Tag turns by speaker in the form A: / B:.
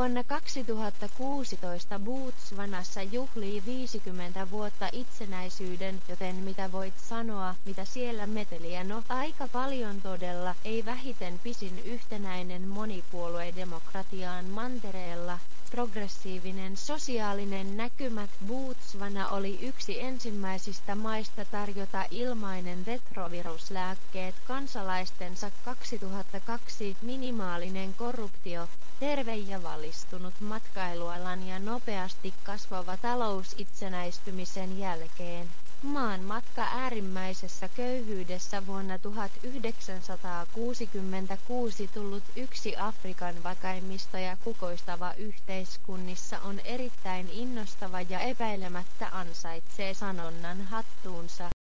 A: Vuonna 2016 Botswanassa juhlii 50 vuotta itsenäisyyden, joten mitä voit sanoa, mitä siellä meteliä? No, aika paljon todella, ei vähiten pisin yhtenäinen monipuoluedemokratiaan mantereella. Progressiivinen sosiaalinen näkymät. Botswana oli yksi ensimmäisistä maista tarjota ilmainen retroviruslääkkeet kansalaistensa 2002. Minimaalinen korruptio, terve ja valistunut matkailualan ja nopeasti kasvava talous itsenäistymisen jälkeen. Maan matka äärimmäisessä köyhyydessä vuonna 1966 tullut yksi Afrikan vakaimmista ja kukoistava yhteiskunnissa on erittäin innostava ja epäilemättä ansaitsee sanonnan hattuunsa.